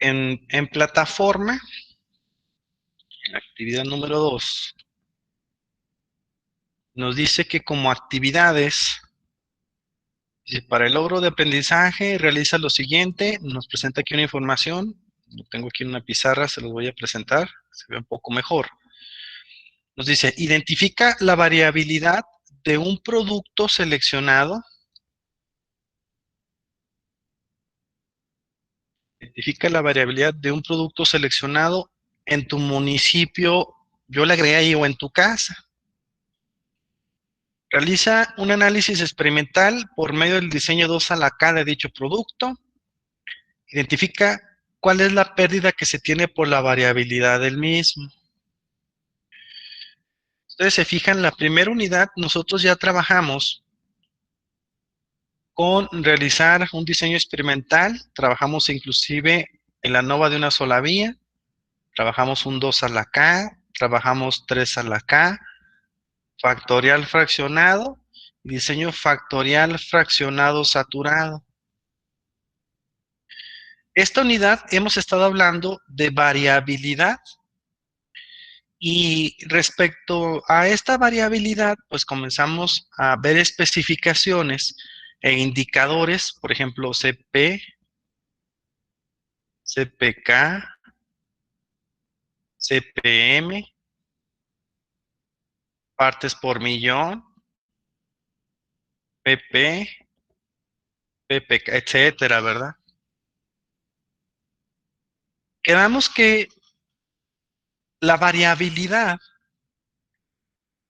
En plataforma, en la actividad número 2, nos dice que como actividades, para el logro de aprendizaje realiza lo siguiente, nos presenta aquí una información, lo tengo aquí en una pizarra, se los voy a presentar, se ve un poco mejor. Nos dice, identifica la variabilidad de un producto seleccionado. Identifica la variabilidad de un producto seleccionado en tu municipio, yo le agregué ahí, o en tu casa. Realiza un análisis experimental por medio del diseño 2 a la K de dicho producto. Identifica cuál es la pérdida que se tiene por la variabilidad del mismo. Ustedes se fijan, la primera unidad nosotros ya trabajamos con realizar un diseño experimental, trabajamos inclusive en la ANOVA de una sola vía, trabajamos un 2 a la K, trabajamos 3 a la K, factorial fraccionado, diseño factorial fraccionado saturado. Esta unidad hemos estado hablando de variabilidad y respecto a esta variabilidad, pues comenzamos a ver especificaciones e indicadores, por ejemplo, CP, CPK, CPM, partes por millón, PP, PPK, etcétera, ¿verdad? Quedamos que la variabilidad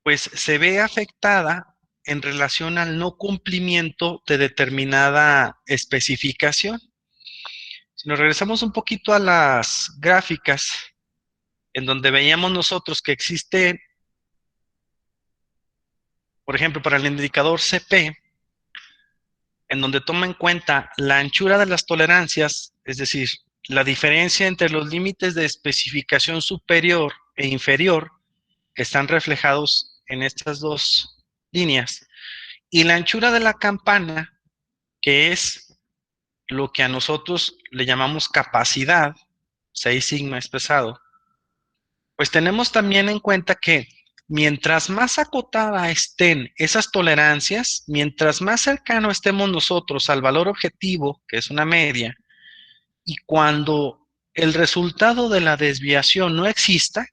pues se ve afectada en relación al no cumplimiento de determinada especificación. Si nos regresamos un poquito a las gráficas, en donde veíamos nosotros que existe, por ejemplo, para el indicador CP, en donde toma en cuenta la anchura de las tolerancias, es decir, la diferencia entre los límites de especificación superior e inferior, que están reflejados en estas dos líneas, y la anchura de la campana, que es lo que a nosotros le llamamos capacidad, 6 sigma es pesado, pues tenemos también en cuenta que mientras más acotada estén esas tolerancias, mientras más cercano estemos nosotros al valor objetivo, que es una media, y cuando el resultado de la desviación no exista,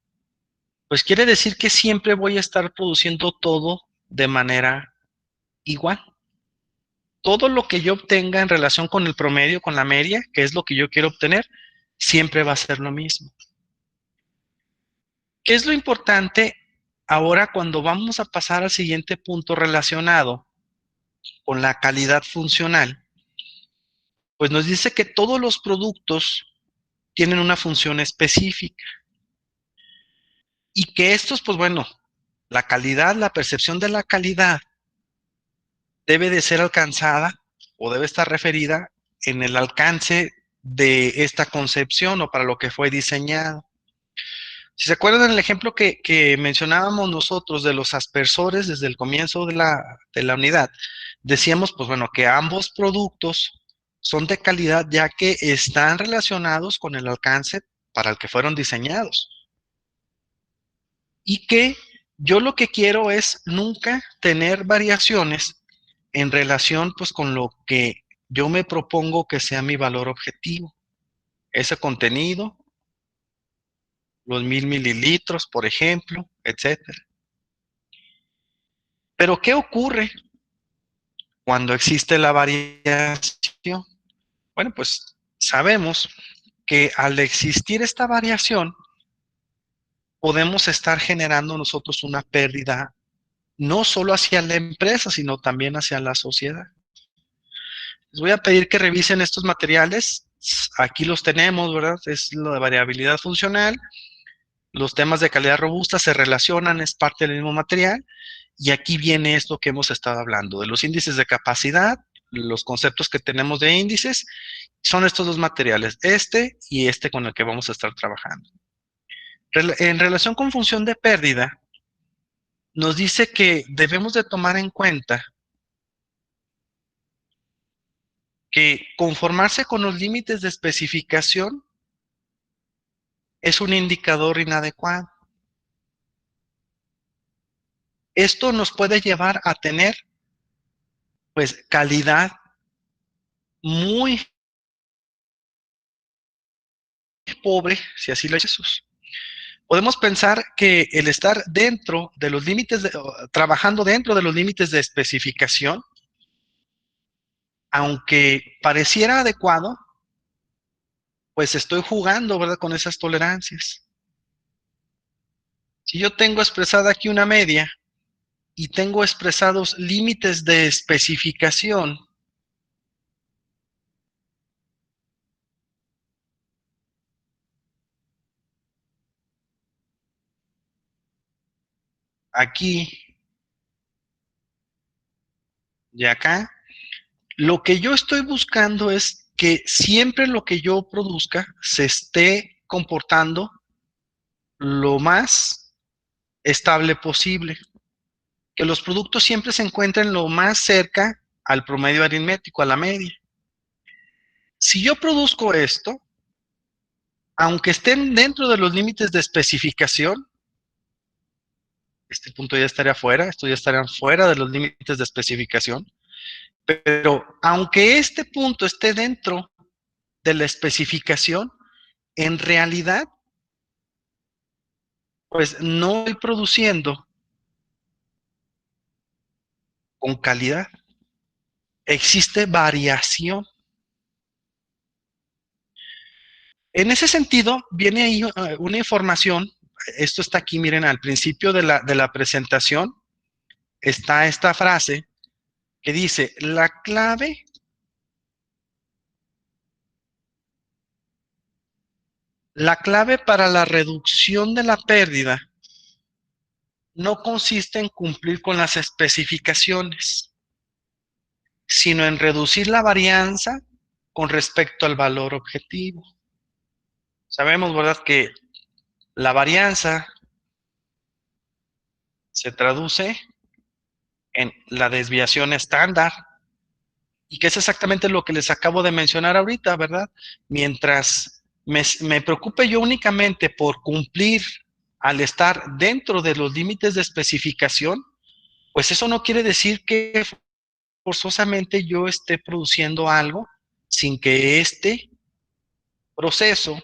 pues quiere decir que siempre voy a estar produciendo todo de manera igual. Todo lo que yo obtenga en relación con el promedio, con la media, que es lo que yo quiero obtener, siempre va a ser lo mismo. ¿Qué es lo importante ahora cuando vamos a pasar al siguiente punto relacionado con la calidad funcional? Pues nos dice que todos los productos tienen una función específica y que estos, pues bueno, la calidad, la percepción de la calidad debe de ser alcanzada o debe estar referida en el alcance de esta concepción o para lo que fue diseñado. Si se acuerdan el ejemplo que mencionábamos nosotros de los aspersores desde el comienzo de la unidad, decíamos, pues bueno, que ambos productos son de calidad ya que están relacionados con el alcance para el que fueron diseñados. Y que yo lo que quiero es nunca tener variaciones en relación pues con lo que yo me propongo que sea mi valor objetivo. Ese contenido, los 1000 mililitros, por ejemplo, etcétera. Pero ¿qué ocurre cuando existe la variación? Bueno, pues sabemos que al existir esta variación, podemos estar generando nosotros una pérdida, no solo hacia la empresa, sino también hacia la sociedad. Les voy a pedir que revisen estos materiales. Aquí los tenemos, ¿verdad? Es lo de variabilidad funcional. Los temas de calidad robusta se relacionan, es parte del mismo material. Y aquí viene esto que hemos estado hablando, de los índices de capacidad, los conceptos que tenemos de índices, son estos dos materiales, este y este con el que vamos a estar trabajando. En relación con función de pérdida, nos dice que debemos de tomar en cuenta que conformarse con los límites de especificación es un indicador inadecuado. Esto nos puede llevar a tener, pues, calidad muy pobre, si así lo es. Podemos pensar que el estar dentro de los límites, trabajando dentro de los límites de especificación, aunque pareciera adecuado, pues estoy jugando, ¿verdad?, con esas tolerancias. Si yo tengo expresada aquí una media y tengo expresados límites de especificación, aquí y acá, lo que yo estoy buscando es que siempre lo que yo produzca se esté comportando lo más estable posible, que los productos siempre se encuentren lo más cerca al promedio aritmético, a la media. Si yo produzco esto, aunque estén dentro de los límites de especificación, este punto ya estaría fuera, esto ya estaría fuera de los límites de especificación, pero aunque este punto esté dentro de la especificación, en realidad, pues no estoy produciendo con calidad. Existe variación. En ese sentido, viene ahí una información, esto está aquí, miren, al principio de la presentación, está esta frase que dice, la clave para la reducción de la pérdida no consiste en cumplir con las especificaciones, sino en reducir la varianza con respecto al valor objetivo. Sabemos, ¿verdad?, que la varianza se traduce en la desviación estándar, y que es exactamente lo que les acabo de mencionar ahorita, ¿verdad? Mientras me preocupe yo únicamente por cumplir al estar dentro de los límites de especificación, pues eso no quiere decir que forzosamente yo esté produciendo algo sin que este proceso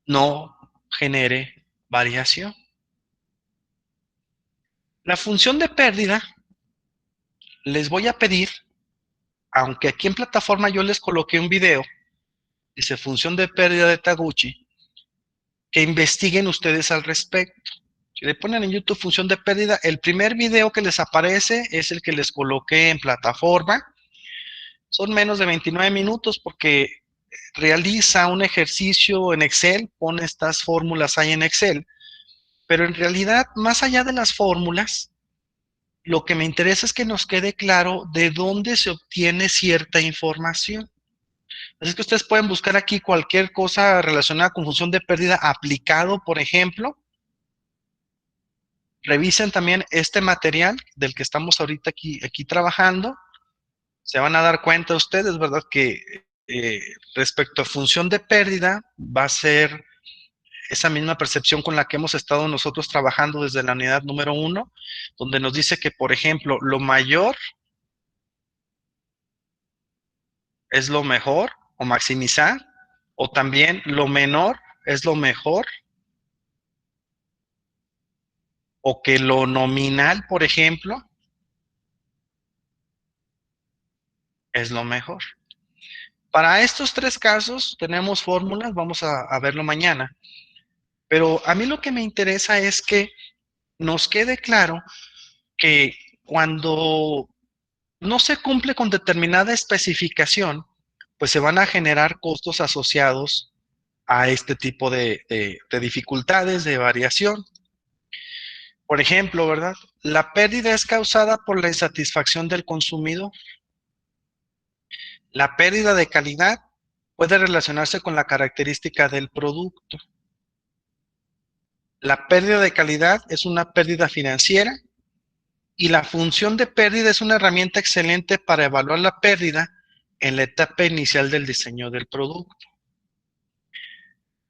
no genere variación. La función de pérdida, les voy a pedir, aunque aquí en plataforma yo les coloqué un video, dice función de pérdida de Taguchi, que investiguen ustedes al respecto. Si le ponen en YouTube función de pérdida, el primer video que les aparece es el que les coloqué en plataforma. Son menos de 29 minutos porque realiza un ejercicio en Excel, pone estas fórmulas ahí en Excel, pero en realidad, más allá de las fórmulas, lo que me interesa es que nos quede claro de dónde se obtiene cierta información. Así que ustedes pueden buscar aquí cualquier cosa relacionada con función de pérdida aplicado, por ejemplo. Revisen también este material del que estamos ahorita aquí trabajando. Se van a dar cuenta ustedes, ¿verdad?, que respecto a función de pérdida va a ser esa misma percepción con la que hemos estado nosotros trabajando desde la unidad número 1, donde nos dice que, por ejemplo, lo mayor es lo mejor o maximizar, o también lo menor es lo mejor, o que lo nominal, por ejemplo, es lo mejor. Para estos tres casos tenemos fórmulas, vamos a verlo mañana, pero a mí lo que me interesa es que nos quede claro que cuando no se cumple con determinada especificación, pues se van a generar costos asociados a este tipo de dificultades, de variación. Por ejemplo, ¿verdad? La pérdida es causada por la insatisfacción del consumidor. La pérdida de calidad puede relacionarse con la característica del producto. La pérdida de calidad es una pérdida financiera y la función de pérdida es una herramienta excelente para evaluar la pérdida en la etapa inicial del diseño del producto.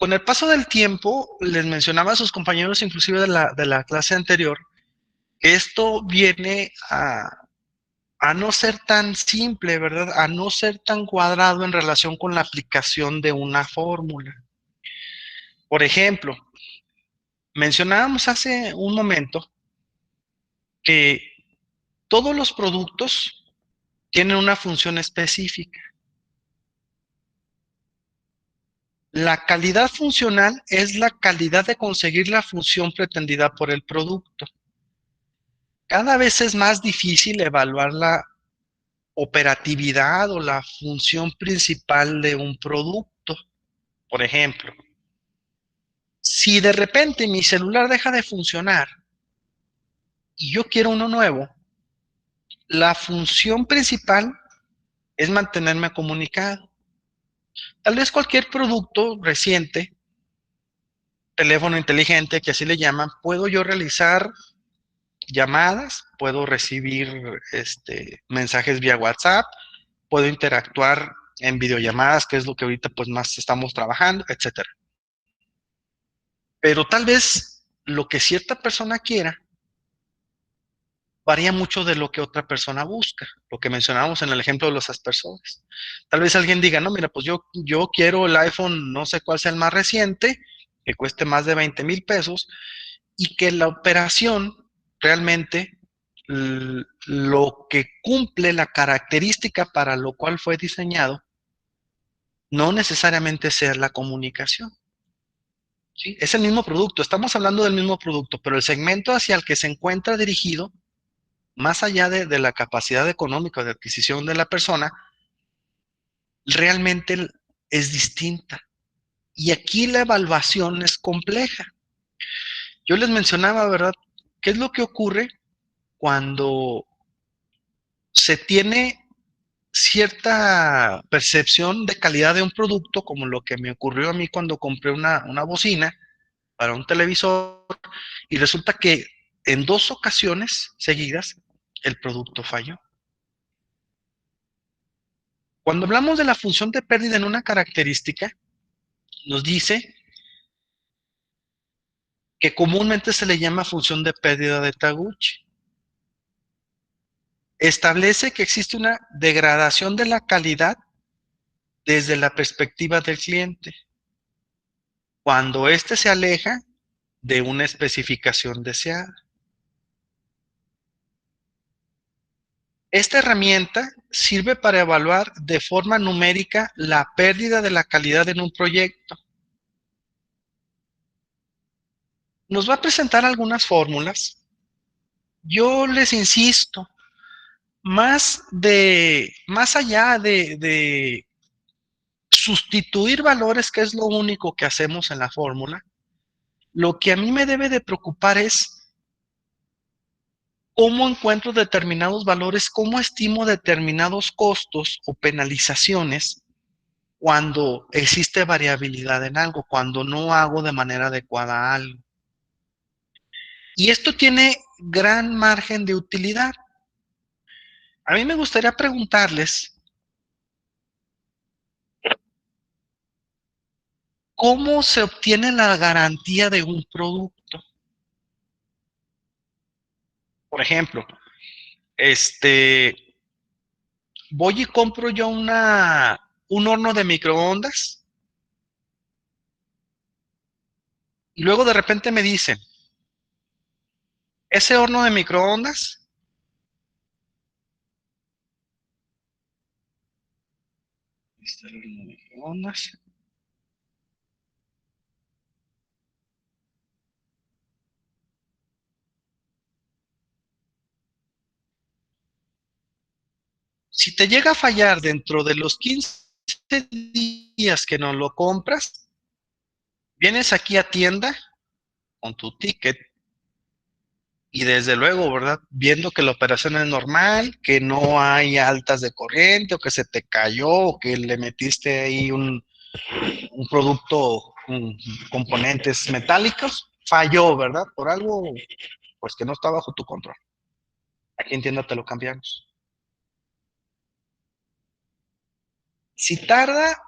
Con el paso del tiempo, les mencionaba a sus compañeros, inclusive de la clase anterior, que esto viene a no ser tan simple, ¿verdad? A no ser tan cuadrado en relación con la aplicación de una fórmula. Por ejemplo, mencionábamos hace un momento que todos los productos tienen una función específica. La calidad funcional es la calidad de conseguir la función pretendida por el producto. Cada vez es más difícil evaluar la operatividad o la función principal de un producto. Por ejemplo, si de repente mi celular deja de funcionar y yo quiero uno nuevo, la función principal es mantenerme comunicado. Tal vez cualquier producto reciente, teléfono inteligente, que así le llaman, puedo yo realizar llamadas, puedo recibir mensajes vía WhatsApp, puedo interactuar en videollamadas, que es lo que ahorita pues más estamos trabajando, etcétera. Pero tal vez lo que cierta persona quiera varía mucho de lo que otra persona busca, lo que mencionábamos en el ejemplo de los aspersores. Tal vez alguien diga, no, mira, pues yo quiero el iPhone, no sé cuál sea el más reciente, que cueste más de 20,000 pesos y que la operación realmente lo que cumple la característica para lo cual fue diseñado, no necesariamente sea la comunicación. ¿Sí? Es el mismo producto, estamos hablando del mismo producto, pero el segmento hacia el que se encuentra dirigido, más allá de la capacidad económica de adquisición de la persona, realmente es distinta. Y aquí la evaluación es compleja. Yo les mencionaba, ¿verdad? ¿Qué es lo que ocurre cuando se tiene cierta percepción de calidad de un producto, como lo que me ocurrió a mí cuando compré una bocina para un televisor, y resulta que en 2 ocasiones seguidas el producto falló? Cuando hablamos de la función de pérdida en una característica, nos dice que comúnmente se le llama función de pérdida de Taguchi. Establece que existe una degradación de la calidad desde la perspectiva del cliente, cuando éste se aleja de una especificación deseada. Esta herramienta sirve para evaluar de forma numérica la pérdida de la calidad en un proyecto. Nos va a presentar algunas fórmulas. Yo les insisto, más allá de sustituir valores, que es lo único que hacemos en la fórmula, lo que a mí me debe de preocupar es cómo encuentro determinados valores, cómo estimo determinados costos o penalizaciones cuando existe variabilidad en algo, cuando no hago de manera adecuada algo. Y esto tiene gran margen de utilidad. A mí me gustaría preguntarles, ¿cómo se obtiene la garantía de un producto? Por ejemplo, voy y compro yo un horno de microondas y luego de repente me dicen, ese horno de microondas, si te llega a fallar dentro de los 15 días que no lo compras, vienes aquí a tienda con tu ticket y desde luego, ¿verdad? Viendo que la operación es normal, que no hay altas de corriente o que se te cayó o que le metiste ahí un producto, componentes metálicos, falló, ¿verdad? Por algo, pues que no está bajo tu control. Aquí en tienda te lo cambiamos. Si tarda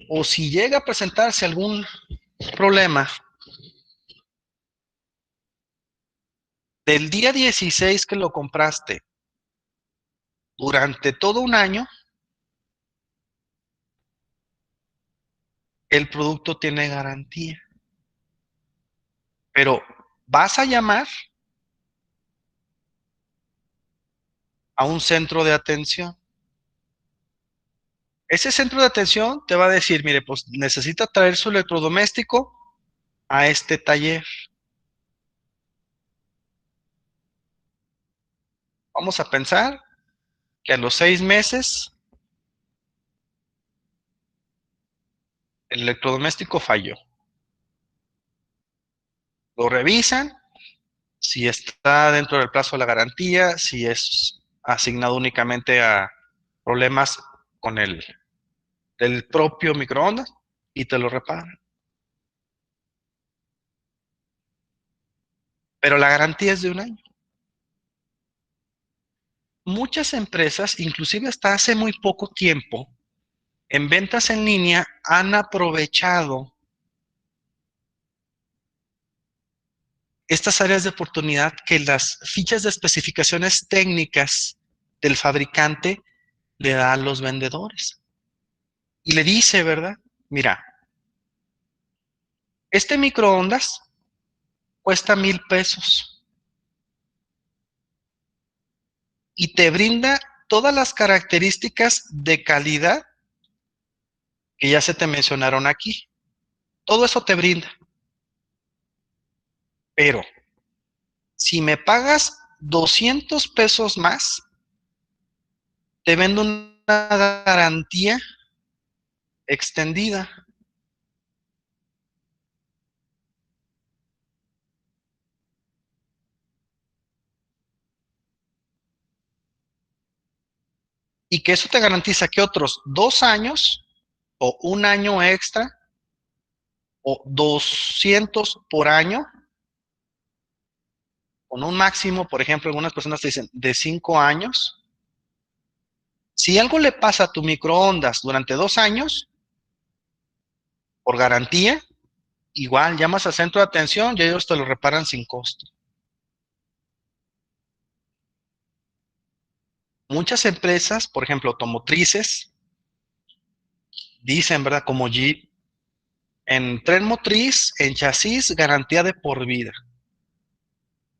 o si llega a presentarse algún problema, del día 16 que lo compraste, durante todo un año, el producto tiene garantía. Pero vas a llamar a un centro de atención. Ese centro de atención te va a decir, mire, pues necesita traer su electrodoméstico a este taller. Vamos a pensar que a los 6 meses el electrodoméstico falló. Lo revisan, si está dentro del plazo de la garantía, si es asignado únicamente a problemas con el propio microondas y te lo reparan. Pero la garantía es de un año. Muchas empresas, inclusive hasta hace muy poco tiempo, en ventas en línea han aprovechado estas áreas de oportunidad que las fichas de especificaciones técnicas del fabricante le da a los vendedores. Y le dice, ¿verdad? Mira, este microondas cuesta 1,000 pesos y te brinda todas las características de calidad que ya se te mencionaron aquí. Todo eso te brinda. Pero si me pagas 200 pesos más, te vendo una garantía extendida. Y que eso te garantiza que otros 2 años o un año extra o 200 por año, con un máximo, por ejemplo, algunas personas te dicen de 5 años. Si algo le pasa a tu microondas durante 2 años, por garantía, igual llamas al centro de atención y ellos te lo reparan sin costo. Muchas empresas, por ejemplo, automotrices, dicen, ¿verdad? Como Jeep, en tren motriz, en chasis, garantía de por vida.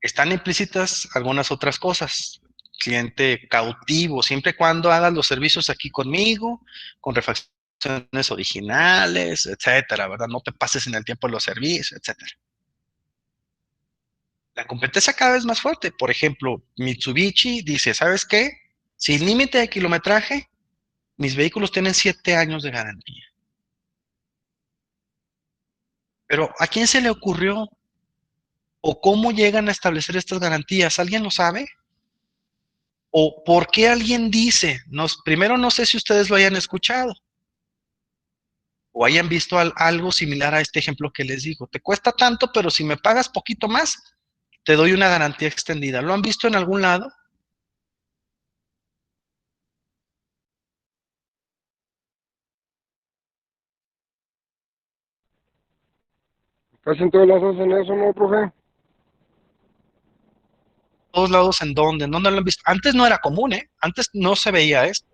Están implícitas algunas otras cosas. Cliente cautivo, siempre y cuando hagas los servicios aquí conmigo, con refacciones originales, etcétera, ¿verdad? No te pases en el tiempo de los servicios, etcétera. La competencia cada vez más fuerte. Por ejemplo, Mitsubishi dice, ¿sabes qué? Sin límite de kilometraje, mis vehículos tienen 7 años de garantía. Pero ¿a quién se le ocurrió o cómo llegan a establecer estas garantías? ¿Alguien lo sabe? ¿O por qué alguien dice? Primero, no sé si ustedes lo hayan escuchado o hayan visto algo similar a este ejemplo que les digo. Te cuesta tanto, pero si me pagas poquito más, te doy una garantía extendida. ¿Lo han visto en algún lado? Casi en todos lados hacen eso, ¿no, profe? ¿Todos lados en dónde? ¿En dónde lo han visto? Antes no era común, ¿eh? Antes no se veía esto.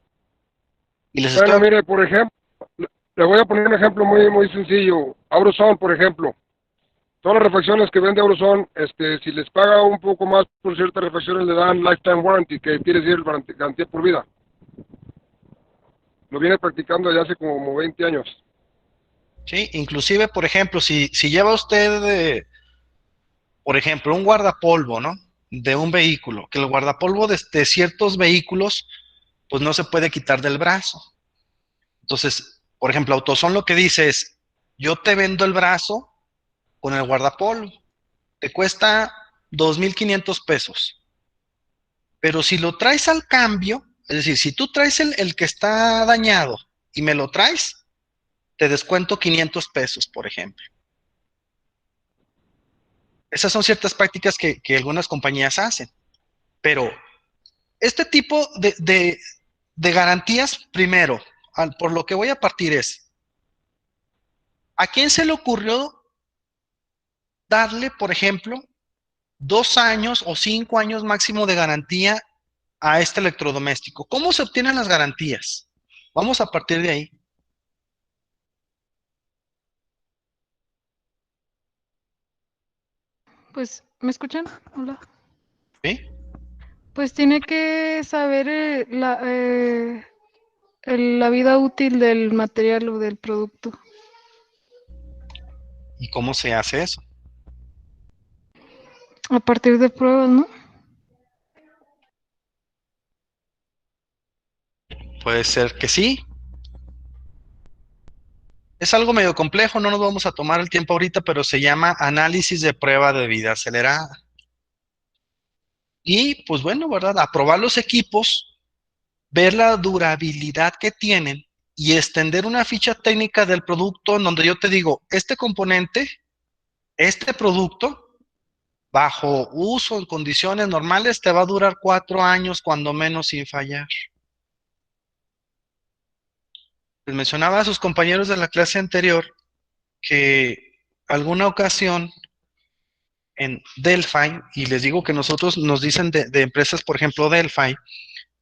Y les estoy Bueno, hablando, mire, por ejemplo, le voy a poner un ejemplo muy sencillo. Auroson, por ejemplo. Todas las refacciones que vende Auroson, si les paga un poco más por ciertas refacciones, le dan lifetime warranty, que quiere decir garantía por vida. Lo viene practicando ya hace como 20 años. ¿sí? Inclusive, por ejemplo, si lleva usted, por ejemplo, un guardapolvo, ¿no? De un vehículo, que el guardapolvo de ciertos vehículos, pues no se puede quitar del brazo. Entonces, por ejemplo, Autoson lo que dice es, yo te vendo el brazo con el guardapolvo, te cuesta 2,500 pesos, pero si lo traes al cambio, es decir, si tú traes el que está dañado y me lo traes, te descuento 500 pesos, por ejemplo. Esas son ciertas prácticas que algunas compañías hacen, pero este tipo de garantías, primero, por lo que voy a partir es, ¿a quién se le ocurrió darle, por ejemplo, 2 años o 5 años máximo de garantía a este electrodoméstico. ¿Cómo se obtienen las garantías? Vamos a partir de ahí. Pues, ¿me escuchan? Hola. ¿Sí? Pues tiene que saber la vida útil del material o del producto. ¿Y cómo se hace eso? A partir de pruebas, ¿no? Puede ser que sí. Es algo medio complejo, no nos vamos a tomar el tiempo ahorita, pero se llama análisis de prueba de vida acelerada. Y pues bueno, ¿verdad? Aprobar los equipos, ver la durabilidad que tienen y extender una ficha técnica del producto en donde yo te digo, este componente, este producto, bajo uso en condiciones normales, te va a durar 4 años cuando menos sin fallar. Les mencionaba a sus compañeros de la clase anterior que alguna ocasión en Delphi, y les digo que nosotros nos dicen de empresas, por ejemplo, Delphi,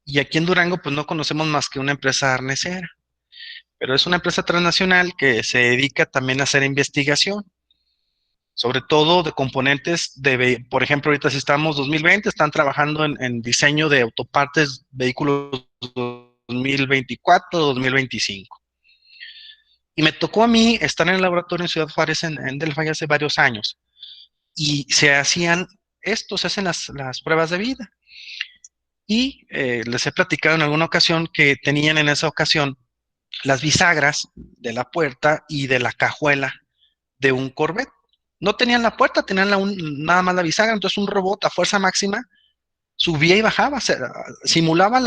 y aquí en Durango pues no conocemos más que una empresa arnesera, pero es una empresa transnacional que se dedica también a hacer investigación, sobre todo de componentes de, por ejemplo, ahorita si estamos 2020, están trabajando en diseño de autopartes vehículos 2024, 2025. Y me tocó a mí estar en el laboratorio en Ciudad Juárez, en Delphi, hace varios años, y se hacían se hacen las pruebas de vida. Y les he platicado en alguna ocasión que tenían en esa ocasión las bisagras de la puerta y de la cajuela de un Corvette. No tenían la puerta, tenían nada más la bisagra, entonces un robot a fuerza máxima subía y bajaba, simulaba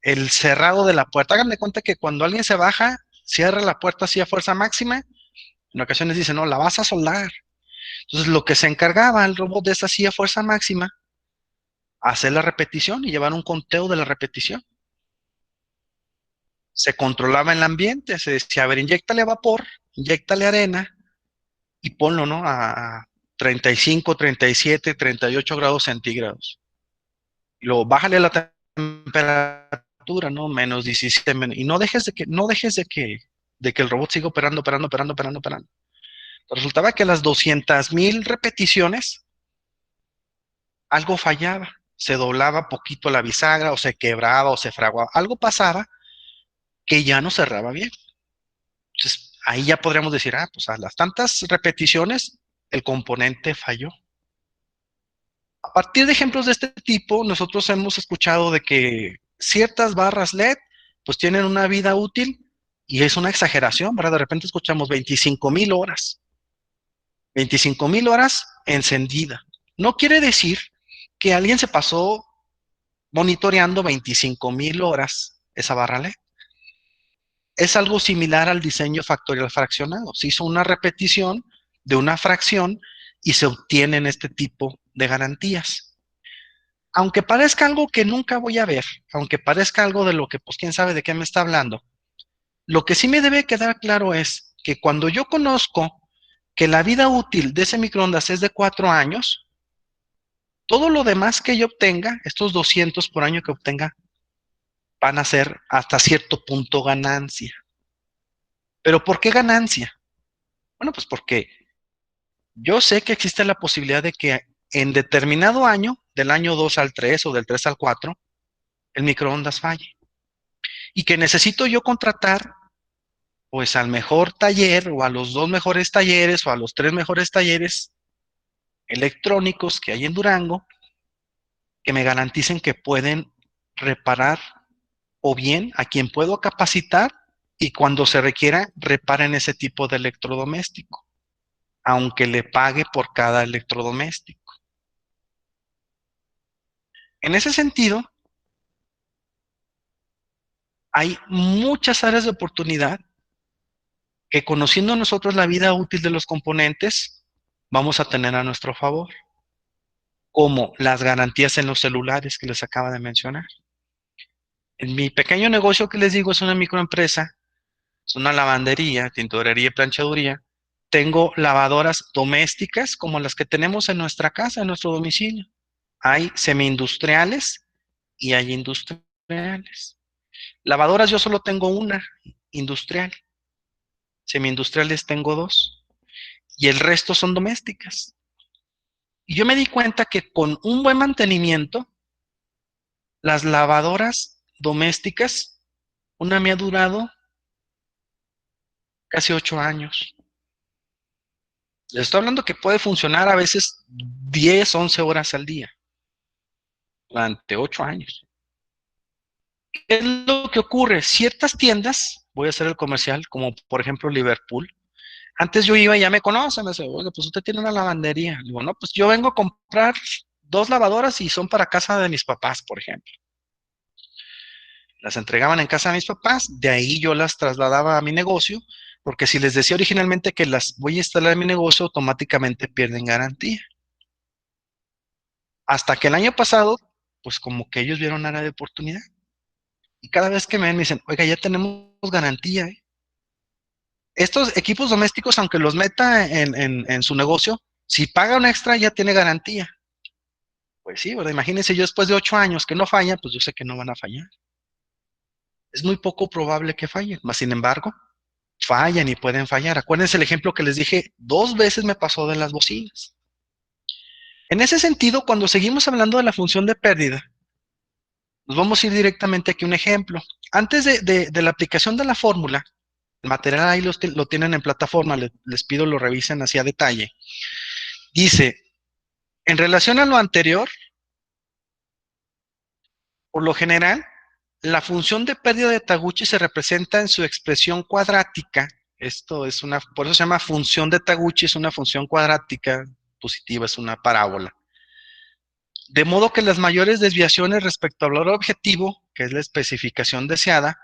el cerrado de la puerta. Hagan de cuenta que cuando alguien se baja, cierra la puerta así a fuerza máxima, en ocasiones dicen, no, la vas a soldar. Entonces lo que se encargaba el robot de esa silla a fuerza máxima, hacer la repetición y llevar un conteo de la repetición. Se controlaba el ambiente, se decía, a ver, inyéctale vapor, inyéctale arena y ponlo, ¿no? A 35, 37, 38 grados centígrados. Y luego bájale la temperatura, ¿no? Menos 17, y no dejes de que el robot siga operando, operando, operando, operando, operando. Resultaba que a las 200,000 repeticiones algo fallaba, se doblaba poquito la bisagra, o se quebraba, o se fraguaba, algo pasaba que ya no cerraba bien. Entonces, ahí ya podríamos decir, pues a las tantas repeticiones, el componente falló. A partir de ejemplos de este tipo, nosotros hemos escuchado de que ciertas barras LED, pues tienen una vida útil, y es una exageración, ¿verdad? De repente escuchamos 25,000 horas. 25,000 horas encendida. No quiere decir que alguien se pasó monitoreando 25,000 horas esa barra LED. Es algo similar al diseño factorial fraccionado. Se hizo una repetición de una fracción y se obtienen este tipo de garantías. Aunque parezca algo que nunca voy a ver, aunque parezca algo de lo que, pues, quién sabe de qué me está hablando, lo que sí me debe quedar claro es que cuando yo conozco que la vida útil de ese microondas es de 4 años, todo lo demás que yo obtenga, estos 200 por año que obtenga, van a ser hasta cierto punto ganancia. ¿Pero por qué ganancia? Bueno, pues porque yo sé que existe la posibilidad de que en determinado año, del año 2 al 3 o del 3 al 4, el microondas falle. Y que necesito yo contratar pues al mejor taller o a los 2 mejores talleres o a los 3 mejores talleres electrónicos que hay en Durango, que me garanticen que pueden reparar, o bien a quien puedo capacitar y cuando se requiera reparen ese tipo de electrodoméstico, aunque le pague por cada electrodoméstico. En ese sentido, hay muchas áreas de oportunidad que, conociendo nosotros la vida útil de los componentes, vamos a tener a nuestro favor, como las garantías en los celulares que les acaba de mencionar. En mi pequeño negocio que les digo es una microempresa, es una lavandería, tintorería y planchaduría. tengo lavadoras domésticas como las que tenemos en nuestra casa, en nuestro domicilio. Hay semi-industriales y hay industriales. Lavadoras yo solo tengo una, industrial. Semi-industriales tengo dos. Y el resto son domésticas. Y yo me di cuenta que con un buen mantenimiento, las lavadoras domésticas, una me ha durado casi 8 años. Les estoy hablando que puede funcionar a veces 10, 11 horas al día, durante 8 años. ¿Qué es lo que ocurre? Ciertas tiendas, voy a hacer el comercial, como por ejemplo Liverpool. Antes yo iba y ya me conocen, me dice, oye, pues usted tiene una lavandería. Digo, no, pues yo vengo a comprar 2 lavadoras y son para casa de mis papás, por ejemplo. Las entregaban en casa de mis papás, de ahí yo las trasladaba a mi negocio, porque si les decía originalmente que las voy a instalar en mi negocio, automáticamente pierden garantía. Hasta que el año pasado, pues como que ellos vieron área de oportunidad. Y cada vez que me ven, me dicen, oiga, ya tenemos garantía, ¿eh? Estos equipos domésticos, aunque los meta en su negocio, si paga un extra, ya tiene garantía. Pues sí, ¿verdad? Imagínense yo después de 8 años que no falla, pues yo sé que no van a fallar. Es muy poco probable que fallen, mas sin embargo, fallan y pueden fallar. Acuérdense el ejemplo que les dije, 2 veces me pasó de las bocinas. En ese sentido, cuando seguimos hablando de la función de pérdida, nos vamos a ir directamente aquí a un ejemplo. Antes de la aplicación de la fórmula, el material ahí lo tienen en plataforma, les pido lo revisen así a detalle. Dice, en relación a lo anterior, por lo general, la función de pérdida de Taguchi se representa en su expresión cuadrática. Esto es por eso se llama función de Taguchi, es una función cuadrática positiva, es una parábola. De modo que las mayores desviaciones respecto al valor objetivo, que es la especificación deseada,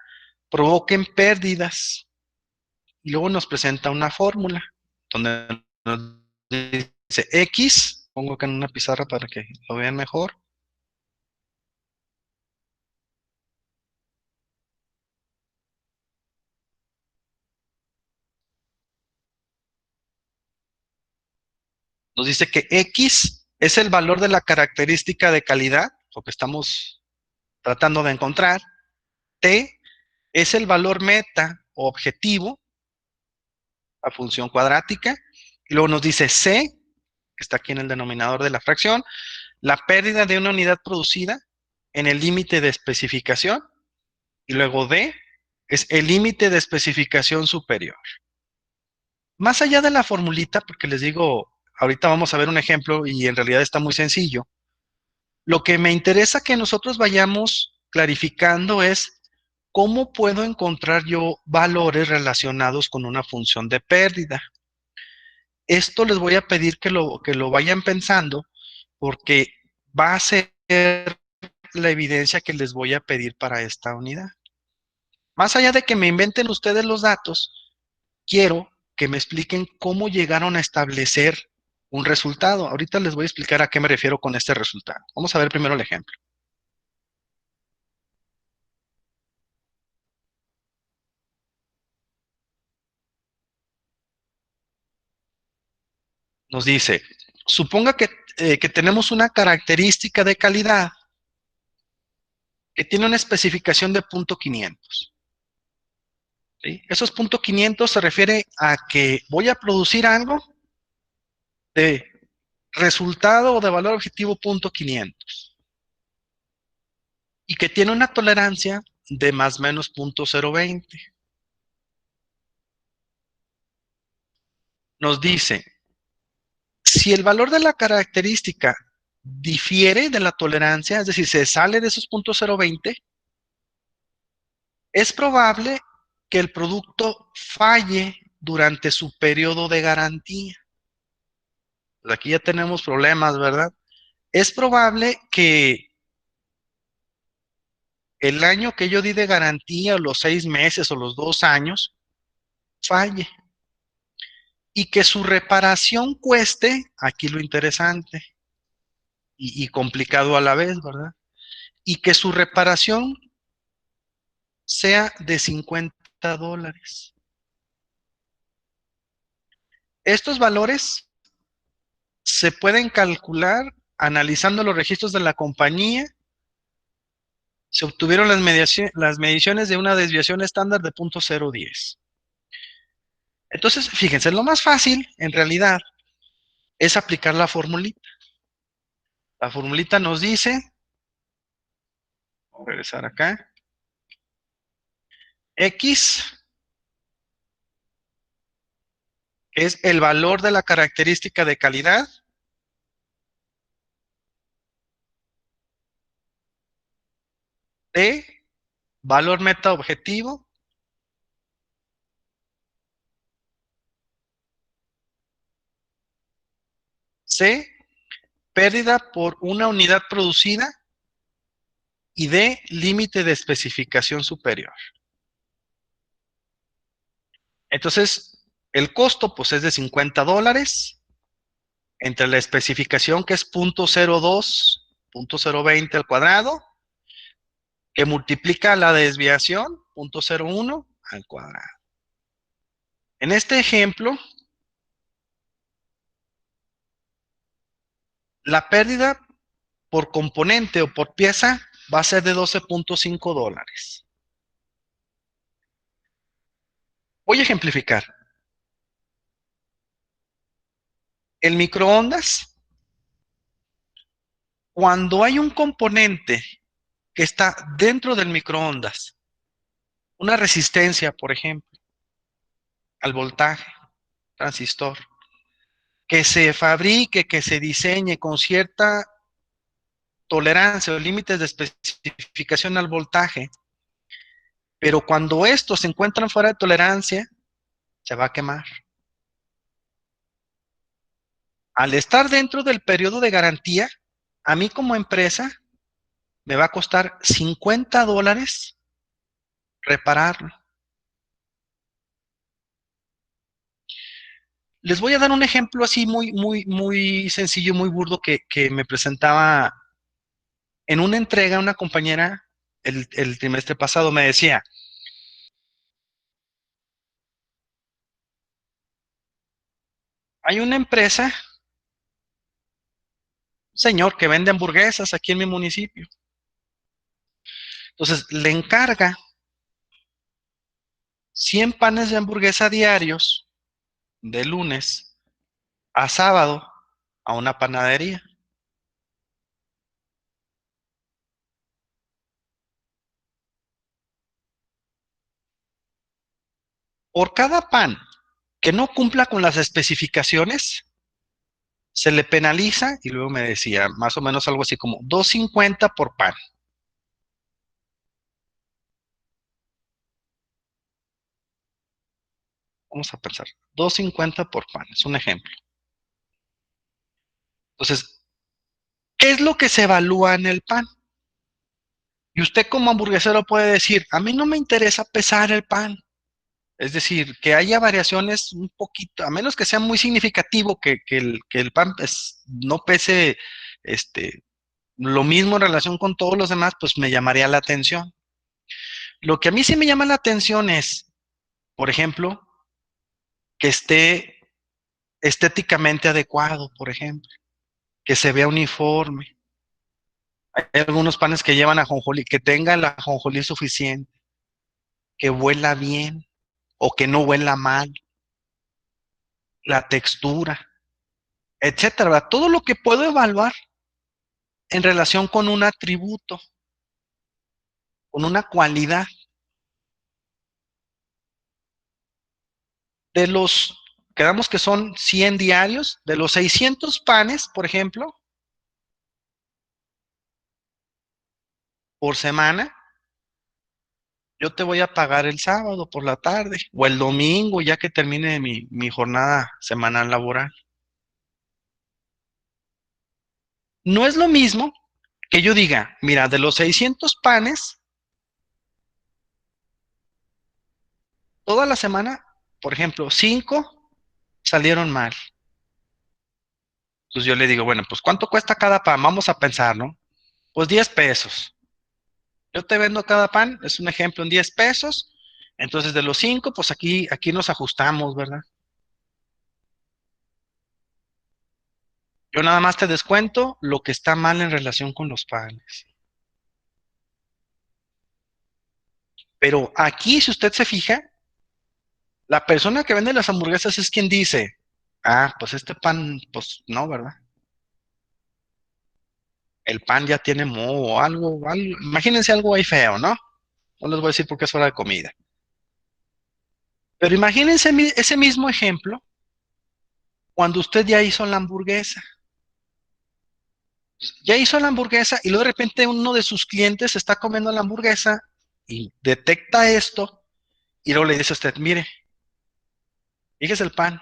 provoquen pérdidas. Y luego nos presenta una fórmula, donde nos dice X, pongo acá en una pizarra para que lo vean mejor. Nos dice que X es el valor de la característica de calidad, lo que estamos tratando de encontrar. T es el valor meta o objetivo, la función cuadrática. Y luego nos dice C, que está aquí en el denominador de la fracción, la pérdida de una unidad producida en el límite de especificación. Y luego D es el límite de especificación superior. Más allá de la formulita, porque les digo, ahorita vamos a ver un ejemplo y en realidad está muy sencillo. Lo que me interesa que nosotros vayamos clarificando es cómo puedo encontrar yo valores relacionados con una función de pérdida. Esto les voy a pedir que lo vayan pensando porque va a ser la evidencia que les voy a pedir para esta unidad. Más allá de que me inventen ustedes los datos, quiero que me expliquen cómo llegaron a establecer un resultado. Ahorita les voy a explicar a qué me refiero con este resultado. Vamos a ver primero el ejemplo. Nos dice, suponga que tenemos una característica de calidad que tiene una especificación de punto 500. ¿Sí? Esos punto 500 se refiere a que voy a producir algo de resultado o de valor objetivo punto 500 y que tiene una tolerancia de más o menos punto 020. Nos dice, si el valor de la característica difiere de la tolerancia, es decir, se sale de esos puntos 020, es probable que el producto falle durante su periodo de garantía. Pues aquí ya tenemos problemas, ¿verdad? Es probable que el año que yo di de garantía, o los 6 meses o los 2 años, falle. Y que su reparación cueste, aquí lo interesante y complicado a la vez, ¿verdad? Y que su reparación sea de $50. Estos valores se pueden calcular analizando los registros de la compañía. Se obtuvieron las mediciones de una desviación estándar de 0.010. Entonces, fíjense, lo más fácil, en realidad, es aplicar la formulita. La formulita nos dice, voy a regresar acá, X es el valor de la característica de calidad de valor meta objetivo C, pérdida por una unidad producida y D, límite de especificación superior. Entonces, el costo pues es de $50 entre la especificación que es 0.02, 0.020 al cuadrado, que multiplica la desviación 0.01 al cuadrado. En este ejemplo, la pérdida por componente o por pieza va a ser de $12.5. Voy a ejemplificar. El microondas, cuando hay un componente que está dentro del microondas, una resistencia, por ejemplo, al voltaje, transistor, que se fabrique, que se diseñe con cierta tolerancia o límites de especificación al voltaje, pero cuando estos se encuentran fuera de tolerancia, se va a quemar. Al estar dentro del periodo de garantía, a mí como empresa me va a costar $50 repararlo. Les voy a dar un ejemplo así muy sencillo, muy burdo que me presentaba en una entrega una compañera el trimestre pasado. Me decía, hay una empresa, un señor que vende hamburguesas aquí en mi municipio. Entonces, le encarga 100 panes de hamburguesa diarios de lunes a sábado a una panadería. Por cada pan que no cumpla con las especificaciones, se le penaliza, y luego me decía más o menos algo así como $2.50 por pan. Vamos a pensar, $2.50 por pan, es un ejemplo. Entonces, ¿qué es lo que se evalúa en el pan? Y usted como hamburguesero puede decir, a mí no me interesa pesar el pan. Es decir, que haya variaciones un poquito, a menos que sea muy significativo que el pan no pese lo mismo en relación con todos los demás, pues me llamaría la atención. Lo que a mí sí me llama la atención es, por ejemplo, que esté estéticamente adecuado, por ejemplo, que se vea uniforme. Hay algunos panes que llevan ajonjolí, que tenga el ajonjolí suficiente, que huela bien o que no huela mal, la textura, etcétera, ¿verdad? Todo lo que puedo evaluar en relación con un atributo, con una cualidad. De los, quedamos que son 100 diarios, de los 600 panes, por ejemplo, por semana, yo te voy a pagar el sábado por la tarde o el domingo ya que termine mi jornada semanal laboral. No es lo mismo que yo diga, mira, de los 600 panes, toda la semana, por ejemplo, 5 salieron mal. Entonces yo le digo, bueno, pues ¿cuánto cuesta cada pan? Vamos a pensar, ¿no? Pues 10 pesos. Yo te vendo cada pan, es un ejemplo, en 10 pesos. Entonces de los 5, pues aquí nos ajustamos, ¿verdad? Yo nada más te descuento lo que está mal en relación con los panes. Pero aquí, si usted se fija, la persona que vende las hamburguesas es quien dice, ah, pues este pan, pues no, ¿verdad? El pan ya tiene moho o algo. Imagínense algo ahí feo, ¿no? No les voy a decir porque es hora de comida. Pero imagínense ese mismo ejemplo cuando usted ya hizo la hamburguesa. Ya hizo la hamburguesa y luego de repente uno de sus clientes está comiendo la hamburguesa y detecta esto y luego le dice a usted, mire, fíjese el pan.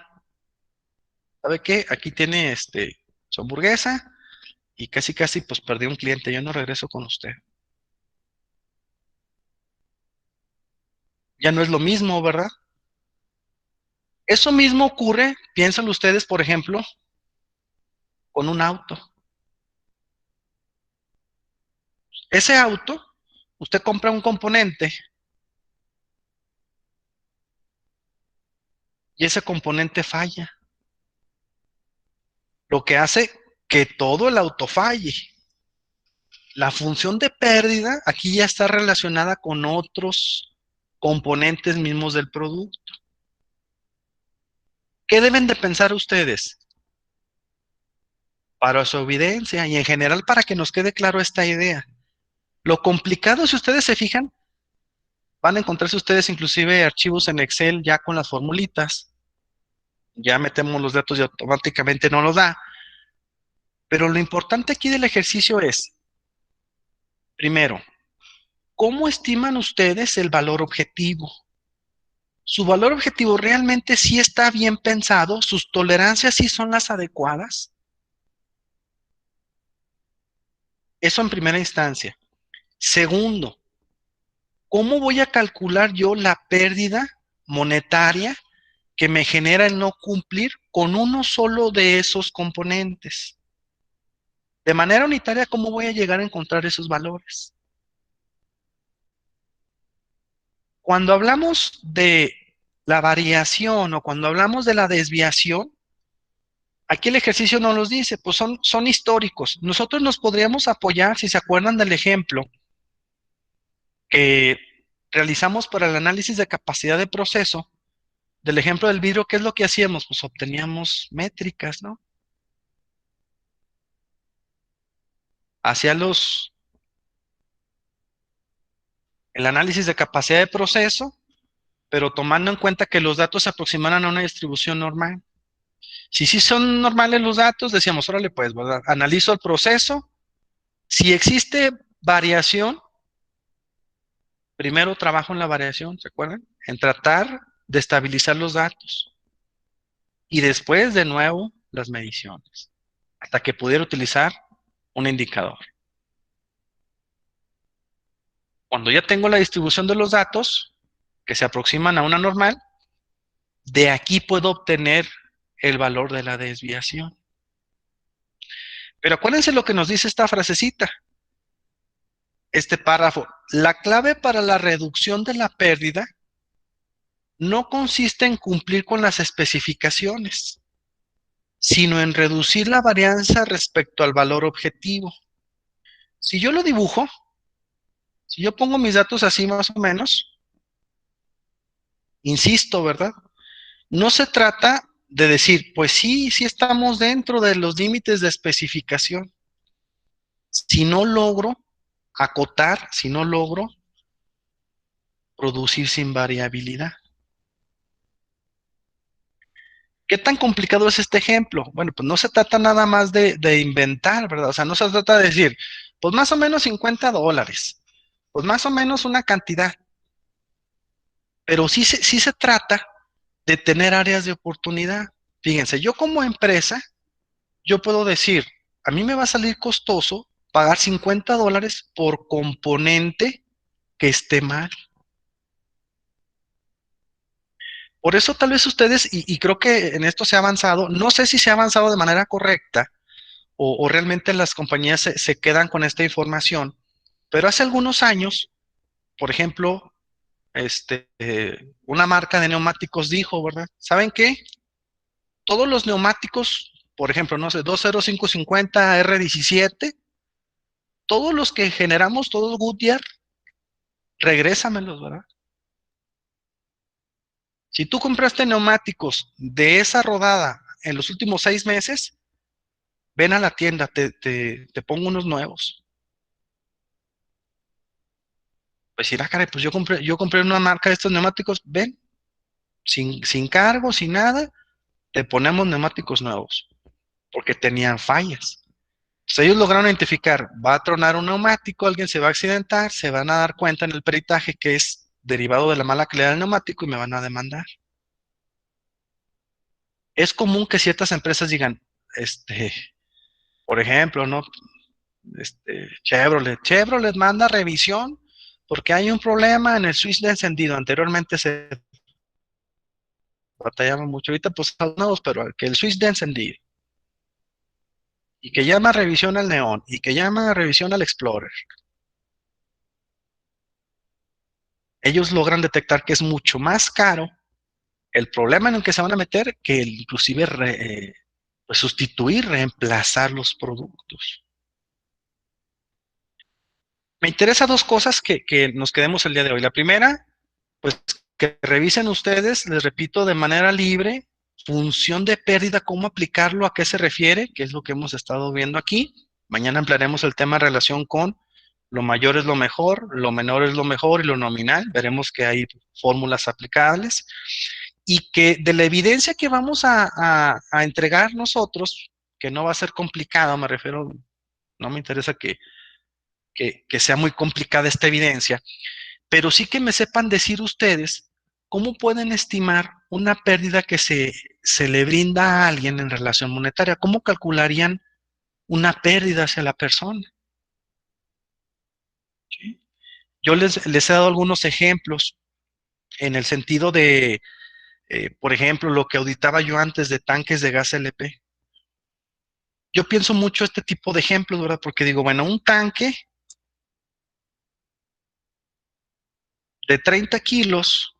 ¿Sabe qué? Aquí tiene su hamburguesa y casi casi pues perdí un cliente. Yo no regreso con usted. Ya no es lo mismo, ¿verdad? Eso mismo ocurre, piénsenlo ustedes, por ejemplo, con un auto. Ese auto, usted compra un componente y ese componente falla, lo que hace que todo el auto falle. La función de pérdida aquí ya está relacionada con otros componentes mismos del producto. ¿Qué deben de pensar ustedes? Para su evidencia y en general para que nos quede claro esta idea. Lo complicado, si ustedes se fijan, van a encontrarse ustedes inclusive archivos en Excel ya con las formulitas. Ya metemos los datos y automáticamente no los da. Pero lo importante aquí del ejercicio es, primero, ¿cómo estiman ustedes el valor objetivo? ¿Su valor objetivo realmente sí está bien pensado? ¿Sus tolerancias sí son las adecuadas? Eso en primera instancia. Segundo, ¿cómo voy a calcular yo la pérdida monetaria que me genera el no cumplir con uno solo de esos componentes? De manera unitaria, ¿cómo voy a llegar a encontrar esos valores? Cuando hablamos de la variación o cuando hablamos de la desviación, aquí el ejercicio no los dice, pues son históricos. Nosotros nos podríamos apoyar, si se acuerdan del ejemplo que realizamos para el análisis de capacidad de proceso, del ejemplo del vidrio, ¿qué es lo que hacíamos? Pues obteníamos métricas, ¿no? Hacía el análisis de capacidad de proceso, pero tomando en cuenta que los datos se aproximaran a una distribución normal. Si sí son normales los datos, decíamos, órale, pues, ¿verdad? Analizo el proceso. Si existe variación, primero trabajo en la variación, ¿se acuerdan? En tratar de estabilizar los datos. Y después, de nuevo, las mediciones. Hasta que pudiera utilizar un indicador. Cuando ya tengo la distribución de los datos, que se aproximan a una normal, de aquí puedo obtener el valor de la desviación. Pero acuérdense lo que nos dice esta frasecita, este párrafo. La clave para la reducción de la pérdida no consiste en cumplir con las especificaciones, sino en reducir la varianza respecto al valor objetivo. Si yo lo dibujo, si yo pongo mis datos así más o menos, insisto, ¿verdad? No se trata de decir, pues sí, sí estamos dentro de los límites de especificación. Si no logro acotar, si no logro producir sin variabilidad. ¿Qué tan complicado es este ejemplo? Bueno, pues no se trata nada más de inventar, ¿verdad? O sea, no se trata de decir, pues más o menos $50, pues más o menos una cantidad, pero sí se trata de tener áreas de oportunidad. Fíjense, yo como empresa, yo puedo decir, a mí me va a salir costoso pagar $50 por componente que esté mal. Por eso tal vez ustedes, y creo que en esto se ha avanzado, no sé si se ha avanzado de manera correcta o realmente las compañías se quedan con esta información, pero hace algunos años, por ejemplo, una marca de neumáticos dijo, ¿verdad? ¿Saben qué? Todos los neumáticos por ejemplo, no sé, 20550 R17, todos los que generamos, todos Goodyear, regrésamelos, ¿verdad? Si tú compraste neumáticos de esa rodada en los últimos 6 meses, ven a la tienda, te pongo unos nuevos. Pues dirá, caray, pues yo compré una marca de estos neumáticos, ven, sin cargo, sin nada, te ponemos neumáticos nuevos, porque tenían fallas. Entonces ellos lograron identificar, va a tronar un neumático, alguien se va a accidentar, se van a dar cuenta en el peritaje que es derivado de la mala calidad del neumático y me van a demandar. Es común que ciertas empresas digan, por ejemplo, ¿no? Chevrolet manda revisión porque hay un problema en el switch de encendido. Anteriormente se batallaba mucho, ahorita pues son nuevos, pero que el switch de encendido. Y que llama revisión al Neón, y que llama revisión al Explorer. Ellos logran detectar que es mucho más caro el problema en el que se van a meter que inclusive pues sustituir, reemplazar los productos. Me interesa dos cosas que nos quedemos el día de hoy. La primera, pues que revisen ustedes, les repito, de manera libre, función de pérdida, cómo aplicarlo, a qué se refiere, que es lo que hemos estado viendo aquí. Mañana ampliaremos el tema en relación con lo mayor es lo mejor, lo menor es lo mejor y lo nominal. Veremos que hay fórmulas aplicables y que de la evidencia que vamos a entregar nosotros, que no va a ser complicado, me refiero, no me interesa que sea muy complicada esta evidencia, pero sí que me sepan decir ustedes cómo pueden estimar una pérdida que se le brinda a alguien en relación monetaria, cómo calcularían una pérdida hacia la persona. ¿Sí? Yo les he dado algunos ejemplos en el sentido de, por ejemplo, lo que auditaba yo antes de tanques de gas LP. Yo pienso mucho este tipo de ejemplos, ¿verdad? Porque digo, bueno, un tanque de 30 kilos,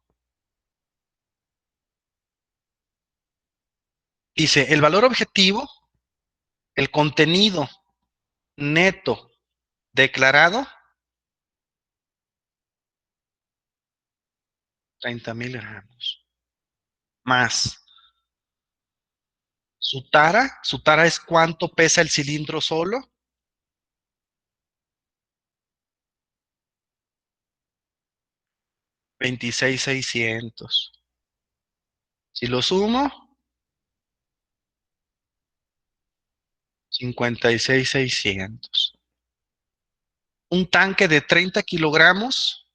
dice, el valor objetivo, el contenido neto declarado, 30,000 gramos. Más su tara es cuánto pesa el cilindro solo, 26,600. Si lo sumo, 56,600. Un tanque de 30 kilogramos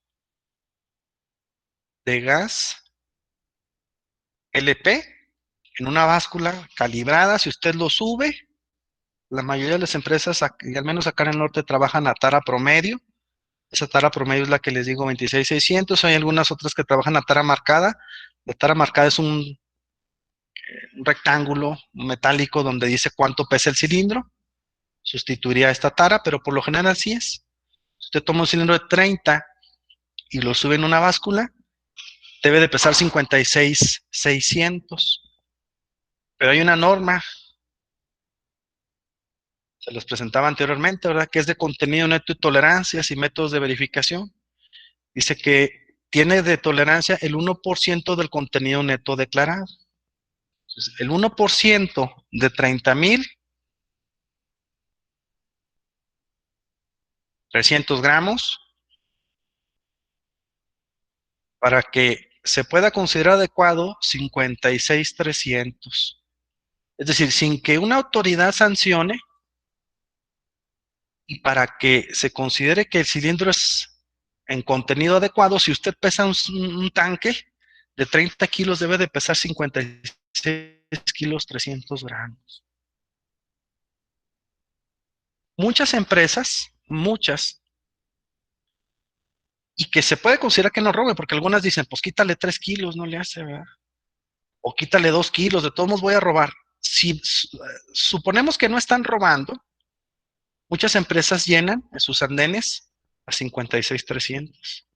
de gas LP en una báscula calibrada, si usted lo sube, la mayoría de las empresas, y al menos acá en el norte, trabajan a tara promedio. Esa tara promedio es la que les digo, 26,600. Hay algunas otras que trabajan a tara marcada. La tara marcada es un rectángulo metálico donde dice cuánto pesa el cilindro. Sustituiría esta tara, pero por lo general así es. Si usted toma un cilindro de 30 y lo sube en una báscula, debe de pesar 56,600. Pero hay una norma, se los presentaba anteriormente, ¿verdad? Que es de contenido neto y tolerancias y métodos de verificación. Dice que tiene de tolerancia el 1% del contenido neto declarado. Entonces, el 1% de 30,000, 300 gramos, para que se pueda considerar adecuado, 56,300. Es decir, sin que una autoridad sancione y para que se considere que el cilindro es en contenido adecuado, si usted pesa un tanque de 30 kilos, debe de pesar 56 kilos 300 gramos. Muchas empresas, y que se puede considerar que no robe, porque algunas dicen, pues quítale 3 kilos, no le hace, ¿verdad? O quítale 2 kilos, de todos modos voy a robar. Si suponemos que no están robando, muchas empresas llenan sus andenes a 56,300.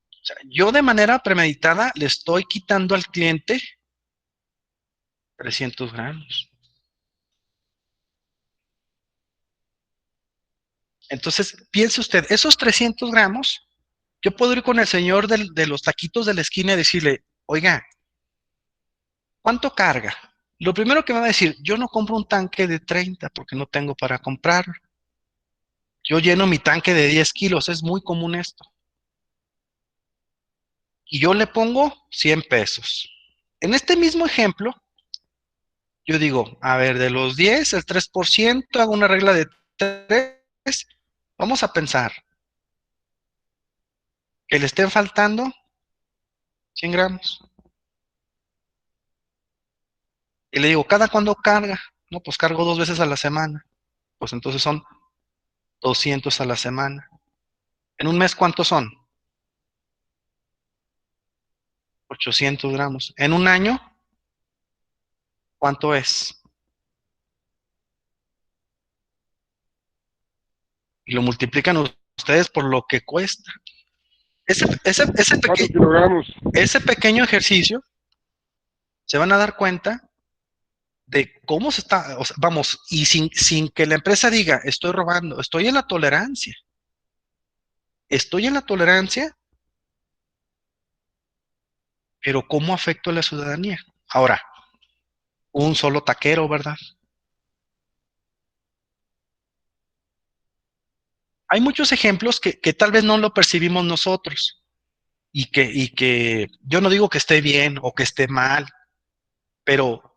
O sea, yo de manera premeditada le estoy quitando al cliente 300 gramos. Entonces, piense usted, esos 300 gramos, yo puedo ir con el señor de los taquitos de la esquina y decirle, oiga, ¿cuánto carga? Lo primero que me va a decir, yo no compro un tanque de 30 porque no tengo para comprar. Yo lleno mi tanque de 10 kilos, es muy común esto. Y yo le pongo 100 pesos. En este mismo ejemplo, yo digo, a ver, de los 10, el 3%, hago una regla de 3. Vamos a pensar que le estén faltando 100 gramos. Y le digo, ¿cada cuándo carga? No, pues cargo 2 veces a la semana. Pues entonces son 200 a la semana. En un mes, ¿cuántos son? 800 gramos. En un año, ¿cuánto es? Y lo multiplican ustedes por lo que cuesta. ¿Cuántos kilogramos? Ese pequeño ejercicio, se van a dar cuenta de cómo se está, o sea, vamos, y sin que la empresa diga, estoy robando, estoy en la tolerancia, pero ¿cómo afecto a la ciudadanía? Ahora, un solo taquero, ¿verdad? Hay muchos ejemplos que tal vez no lo percibimos nosotros y que yo no digo que esté bien o que esté mal, pero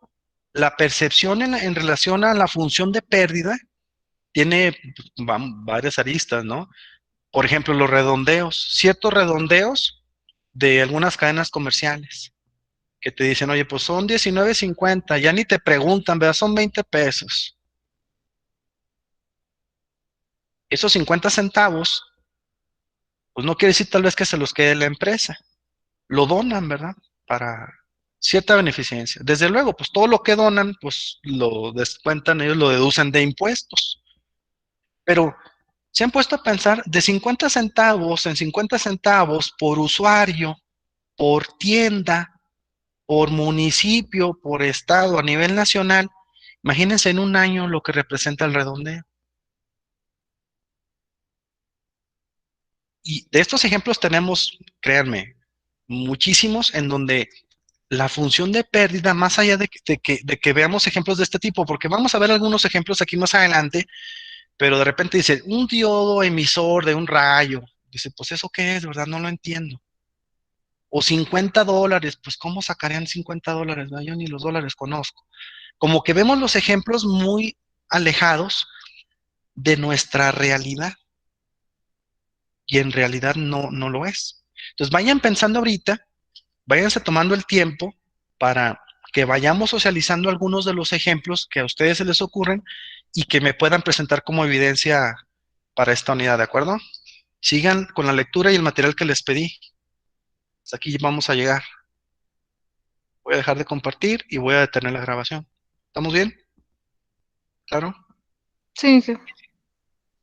la percepción en relación a la función de pérdida tiene varias aristas, ¿no? Por ejemplo, los redondeos, ciertos redondeos de algunas cadenas comerciales que te dicen, oye, pues son 19.50, ya ni te preguntan, ¿verdad? Son 20 pesos. Esos 50 centavos, pues no quiere decir tal vez que se los quede la empresa, lo donan, ¿verdad? Para cierta beneficencia. Desde luego, pues todo lo que donan, pues lo descuentan, ellos lo deducen de impuestos. Pero se han puesto a pensar de 50 centavos en 50 centavos por usuario, por tienda, por municipio, por estado, a nivel nacional. Imagínense en un año lo que representa el redondeo. Y de estos ejemplos tenemos, créanme, muchísimos en donde la función de pérdida, más allá de que veamos ejemplos de este tipo, porque vamos a ver algunos ejemplos aquí más adelante, pero de repente dice, un diodo emisor de un rayo. Dice, pues eso qué es, ¿verdad? No lo entiendo. O $50, pues ¿cómo sacarían $50? ¿No? Yo ni los dólares conozco. Como que vemos los ejemplos muy alejados de nuestra realidad y en realidad no lo es. Entonces vayan pensando ahorita, váyanse tomando el tiempo para que vayamos socializando algunos de los ejemplos que a ustedes se les ocurren y que me puedan presentar como evidencia para esta unidad, ¿de acuerdo? Sigan con la lectura y el material que les pedí. Hasta aquí vamos a llegar. Voy a dejar de compartir y voy a detener la grabación. ¿Estamos bien? ¿Claro? Sí, jefe.